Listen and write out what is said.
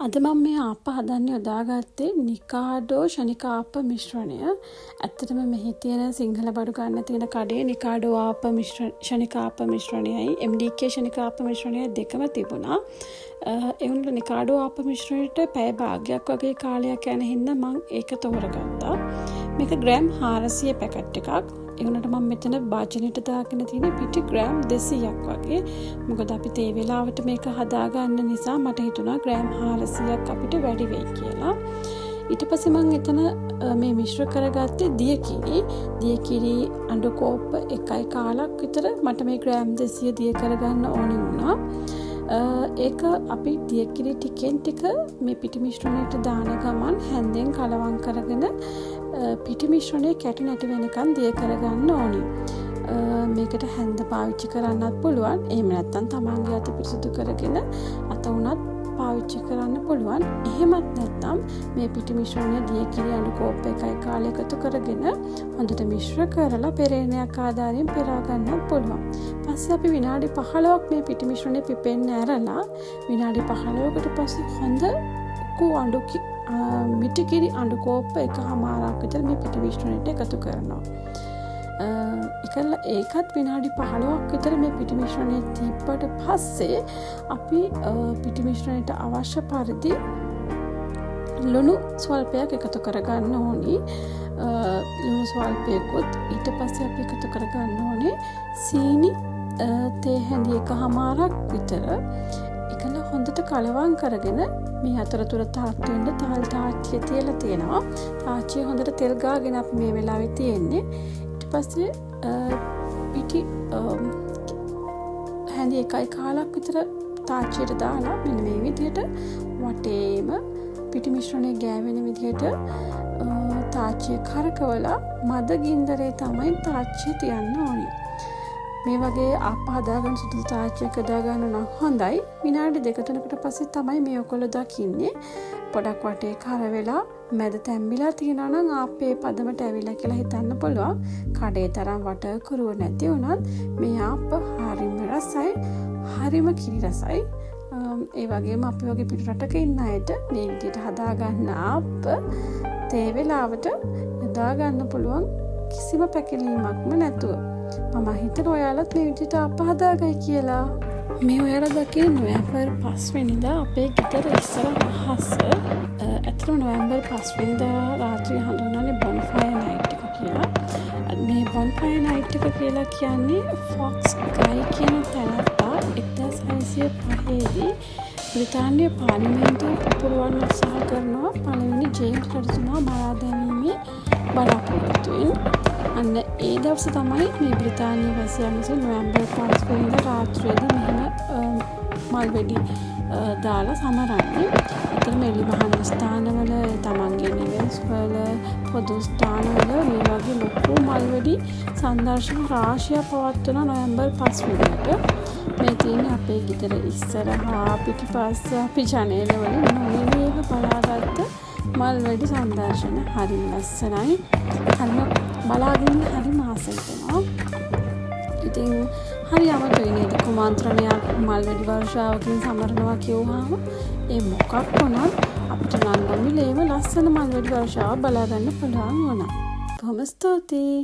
අද මම මේ ආප්ප හදන්න යොදාගත්තේ නිකාඩෝ ශනිකාප්ප මිශ්‍රණය. ඇත්තටම මෙහි තියෙන සිංහල බඩු ගන්න තියෙන කඩේ නිකාඩෝ ආප්ප ශනිකාප්ප මිශ්‍රණයයි MDK ශනිකාප්ප මිශ්‍රණයයි දෙකම තිබුණා. ඒ වුණාට නිකාඩෝ ආප්ප මිශ්‍රණයට පැය භාගයක් වගේ කාලයක් යන හින්දා මම ඒක තෝරගත්තා. මේක ග්‍රෑම් 400 පැකට් එකක්. ඒ වුණාට මම මෙතන භාජනයට දාගෙන තියෙන පිටි ග්‍රෑම් 200ක් වගේ. මොකද අපි තේ වෙලාවට මේක හදාගන්න නිසා මට හිතුණා ග්‍රෑම් 400ක් අපිට වැඩි වෙයි කියලා. ඊට පස්සේ මම එතන මේ මිශ්‍ර කරගත්තේ දියකිරි අඬු කෝප්ප 1.5ක් විතර මට මේ ග්‍රෑම් 200 දිය කරගන්න ඕනේ වුණා. ඒක අපි දියකිරි ටිකෙන් ටික මේ පිටි මිශ්‍රණයට දාන ගමන් හැන්දෙන් කලවම් කරගෙන පිටි මිශ්‍රණය කැටි නැටි වෙනකන් දිය කරගන්න ඕනේ. මේකට හැන්ද පාවිච්චි කරන්නත් පුළුවන්. එහෙම නැත්නම් තමන්ගේ අත පිරිසිදු කරගෙන අත උනත් පාවිච්චි කරන්න පුළුවන්. එහෙමත් නැත්නම් මේ පිටි මිශ්‍රණය දියකිරි අඬු කෝප්ප 1.5 එකතු කරගෙන හොඳට මිශ්‍ර කරලා පෙරේනයක් ආධාරයෙන් පෙරා ගන්නත් පුළුවන්. පස්සේ අපි විනාඩි 15ක් මේ පිටි මිශ්‍රණය පිපෙන්න ඇරලා විනාඩි 15කට පස්සේ හොඳ මිටිකිරි අඬු කෝප්ප 1.5ක් විතර මේ පිටි මිශ්‍රණයට එකතු කරනවා. ඒකත් විනාඩි 15ක් විතර මේ පිටි මිශ්‍රණය තිබ්බට පස්සේ අපි පිටි මිශ්‍රණයට අවශ්‍ය පරිදි ලුණු ස්වල්පයක් එකතු කරගන්න ඕනි. ලුණු ස්වල්පයකුත් ඊට පස්සේ අපි එකතු කරගන්න ඕනේ සීනි තේ හැඳි 1.5ක් විතර. එකල හොඳට කලවම් කරගෙන මේ අතරතුර තාච්චි වෙන්න තල් තාච්චිය තියලා තියෙනවා. තාච්චිය හොඳට තෙල් ගාගෙන අපි මේ වෙලාවේ තියෙන්නේ. ඊට පස්සේ පිටි හැඳි 1.5ක් විතර තාච්චියට දාලා මෙන්න මේ විදිහට වටේම පිටි මිශ්‍රණය ගෑවෙන විදිහට තාච්චිය කරකවලා මද ගින්දරේ තමයි තාච්චිය තියන්න ඕනේ. මේ වගේ ආප්ප හදාගන්න සුදුසු තාච්චියක් හදාගන්න නම් හොඳයි. විනාඩි 2-3කට පස්සේ තමයි මේ ඔයගොල්ලෝ දකින්නේ. පොඩක් වටේ කර වෙලා මැද තැම්බිලා තියෙනවා නම් ආප්පේ පදමට ඇවිල්ලා කියලා හිතන්න පුළුවන්. කඩේ තරම් වට කුරුව නැති වුණත් මේ ආප්ප හරිම රසයි, හරිම කිරි රසයි. ඒ වගේම අපි වගේ පිට රටක ඉන්න අයට මේ විදිහට හදාගන්න ආප්ප තේ වෙලාවට යොදා ගන්න පුළුවන් කිසිම පැකිලීමක්ම නැතුව. මම හිතන ඔයාලත් මේ විදිහට ආප්ප හදාගයි කියලා. මේ ඔයාලා දකින නොවැම්බර් 5 වෙනිදා අපේ ගෙදර ඉස්සර අහස ඇත්තටම නොවැම්බර් 5 වෙනිදා රාත්‍රියේ හඳුන්වන්නේ බොන්ෆයර් නයිට් එක කියලා. මේ බොන්ෆයර් නයිට් එක කියලා කියන්නේ ෆොක්ස් ගයි කියන තැනත්තා 1605 දී බ්‍රිතාන්‍ය පාර්ලිමේන්තුව පුපුරවන්න උත්සාහ කරනවා පළවෙනි ජේම්ස් රජතුමා මරා දැමීමේ බලාපොරොත්තුවෙන්. අන්න ඒ දවස තමයි මේ බ්‍රිතාන්‍ය වැසියන් විසින් නොවැම්බර් 5 වෙනිදා රාත්‍රියේදී මෙහෙම මල් වෙඩි දාලා සමරන්නේ. ඒතරම එළිමහන ස්ථානවල තමන්ගේ නිවෙස් වල පොදු ස්ථානවල මේ වගේ ලොකු මල් වෙඩි සංදර්ශන රාශියක් පවත්වන නොවැම්බර් 5 වෙනිදාට. මේ තියෙන්නේ අපේ ගෙදර ඉස්සරහා පිටිපස්ස අපි ජනේල වලින් නොනියම බලාගත්ත මල් වෙඩි සංදර්ශන. හරි ලස්සනයි. බලාගෙන හරි ආසයි වෙනවා. ඉතින් හරි අමතකයි නේද කුමාන්ත්‍රණයක් මල් වෙඩි වර්ෂාවකින් සමරනවා කියුවාම ඒ මොකක් වුණත් අපිට නම් නොමිලේම ලස්සන මල් වෙඩි වර්ෂාවක් බලා ගන්න පුළුවන් වුණා. බොහොම ස්තුතියි.